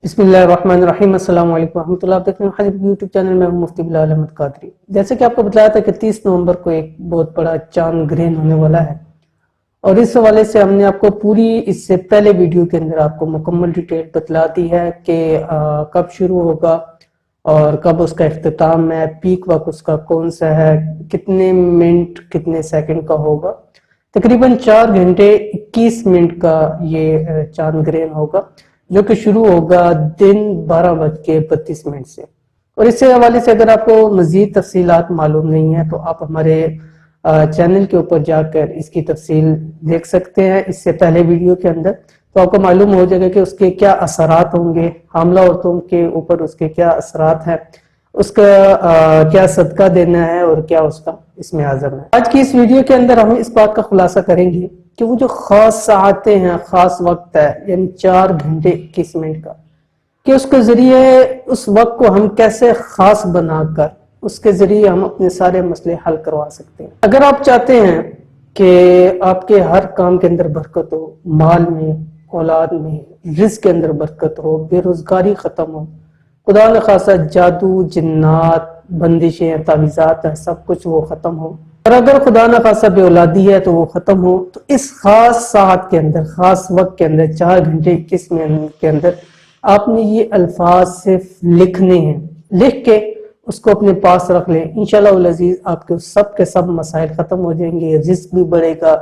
بسم اللہ الرحمن الرحیم۔ السلام علیکم ورحمۃ اللہ۔ آپ دیکھ رہے ہیں حضرت یوٹیوب چینل میں ہوں مفتی بلال احمد قادری۔ جیسے کہ آپ کو بتایا تھا کہ 30 نومبر کو ایک بہت بڑا چاند گرہن ہونے والا ہے، اور اس حوالے سے ہم نے آپ کو پوری اس سے پہلے ویڈیو کے اندر آپ کو مکمل ڈیٹیل بتلا دی ہے کہ کب شروع ہوگا اور کب اس کا اختتام ہے، پیک وقت اس کا کون سا ہے، کتنے منٹ کتنے سیکنڈ کا ہوگا۔ تقریباً 4 گھنٹے 21 منٹ کا یہ چاند گرہن ہوگا، جو کہ شروع ہوگا دن 12:32 سے۔ اور اس سے حوالے سے اگر آپ کو مزید تفصیلات معلوم نہیں ہیں تو آپ ہمارے چینل کے اوپر جا کر اس کی تفصیل دیکھ سکتے ہیں اس سے پہلے ویڈیو کے اندر، تو آپ کو معلوم ہو جائے گا کہ اس کے کیا اثرات ہوں گے، حاملہ عورتوں کے اوپر اس کے کیا اثرات ہیں، اس کا کیا صدقہ دینا ہے اور کیا اس کا اسم اعظم ہے۔ آج کی اس ویڈیو کے اندر ہم اس بات کا خلاصہ کریں گے کہ وہ جو خاص ساعتیں ہیں، خاص وقت ہے، یعنی 4 گھنٹے 21 منٹ کا، کہ اس کے ذریعے اس وقت کو ہم کیسے خاص بنا کر اس کے ذریعے ہم اپنے سارے مسئلے حل کروا سکتے ہیں۔ اگر آپ چاہتے ہیں کہ آپ کے ہر کام کے اندر برکت ہو، مال میں، اولاد میں، رزق کے اندر برکت ہو، بے روزگاری ختم ہو، خدا نخواستہ جادو، جنات، بندشیں، تعویزات ہیں، سب کچھ وہ ختم ہو، اور اگر خدا نخواستہ بے اولادی ہے تو وہ ختم ہو، تو اس خاص ساعت کے اندر، خاص وقت کے اندر، 4 گھنٹے 21 منٹ کے اندر آپ نے یہ الفاظ صرف لکھنے ہیں۔ لکھ کے اس کو اپنے پاس رکھ لیں، انشاءاللہ العزیز آپ کے سب کے سب مسائل ختم ہو جائیں گے، رزق بھی بڑھے گا،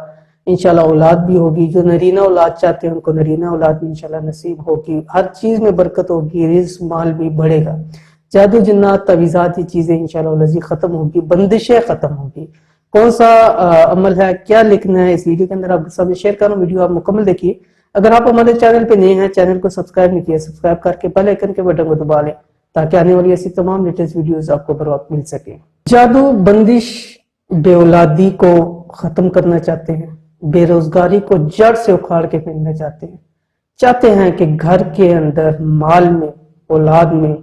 انشاءاللہ اولاد بھی ہوگی، جو نرینہ اولاد چاہتے ہیں ان کو نرینہ اولاد بھی انشاءاللہ نصیب ہوگی، ہر چیز میں برکت ہوگی، رزق مال بھی بڑھے گا، جادو جنات تعویزات یہ چیزیں انشاءاللہ العزیز ختم ہوگی، بندشیں ختم ہوگی۔ کون سا عمل ہے، کیا لکھنا ہے، اس ویڈیو کے اندر آپ کے سامنے شیئر کروں، ویڈیو آپ مکمل دیکھیے۔ اگر آپ ہمارے چینل پہ نئے ہیں، چینل کو سبسکرائب نہیں کیا، سبسکرائب کر کے بیل آئیکن کے بٹن کو دبا لیں تاکہ آنے والی ایسی تمام لیٹسٹ ویڈیوز آپ کو بر وقت مل سکیں۔ جادو، بندش، بے اولادی کو ختم کرنا چاہتے ہیں، بے روزگاری کو جڑ سے اکھاڑ کے پھینکنا چاہتے ہیں کہ گھر کے اندر، مال میں، اولاد میں،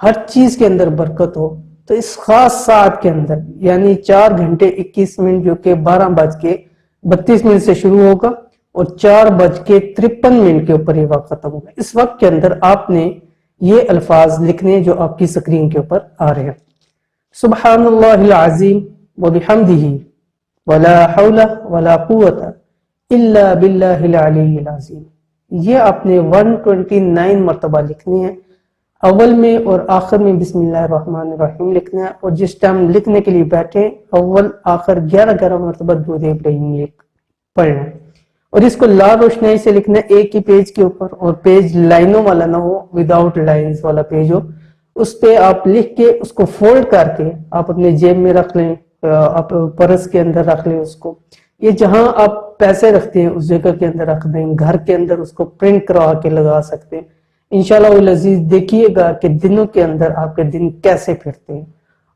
ہر چیز کے اندر برکت ہو، تو اس خاص ساعت کے اندر یعنی 4 گھنٹے 21 منٹ جو کہ 12:32 سے شروع ہوگا اور 4:53 منٹ کے اوپر یہ وقت ختم ہوگا، اس وقت کے اندر آپ نے یہ الفاظ لکھنے جو آپ کی سکرین کے اوپر آ رہے ہیں۔ سبحان اللہ العظیم وبحمدہ ولا حول ولا قوت الا باللہ العلی العظیم۔ یہ آپ نے 129 مرتبہ لکھنی ہے، اول میں اور آخر میں بسم اللہ الرحمن الرحیم لکھنا ہے، اور جس ٹائم لکھنے کے لیے بیٹھے اول آخر 11 مرتبہ درود ابراہیمی پڑھنا ہے، اور اس کو لال روشنائی سے لکھنا ہے ایک ہی پیج کے اوپر، اور پیج لائنوں والا نہ ہو، وداؤٹ لائنز والا پیج ہو، اس پہ آپ لکھ کے اس کو فولڈ کر کے آپ اپنے جیب میں رکھ لیں، آپ پرس کے اندر رکھ لیں، اس کو یہ جہاں آپ پیسے رکھتے ہیں اس جگہ کے اندر رکھ دیں، گھر کے اندر اس کو پرنٹ کروا کے لگا سکتے ہیں۔ انشاءاللہ العزیز دیکھیے گا کہ دنوں کے اندر آپ کے دن کیسے پھرتے ہیں،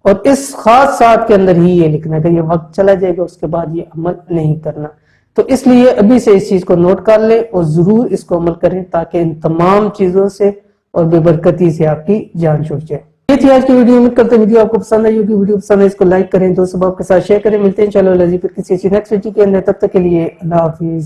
اور اس خاص ساعت کے اندر ہی یہ لکھنا ہے کہ یہ وقت چلا جائے گا اس کے بعد یہ عمل نہیں کرنا، تو اس لیے ابھی سے اس چیز کو نوٹ کر لیں اور ضرور اس کو عمل کریں تاکہ ان تمام چیزوں سے اور بے برکتی سے آپ کی جان چھوٹ جائے۔ یہ تھی آج کی ویڈیو، امید کرتے ہیں ویڈیو آپ کو پسند آئی ہوگی، ویڈیو پسند ہے اس کو لائک کریں، دوستوں کے ساتھ شیئر کریں۔ ملتے ہیں انشاءاللہ العزیز پھر کسی ایسی نیکسٹ ویڈیو کے اندر، تب تک کے لیے اللہ حافظ۔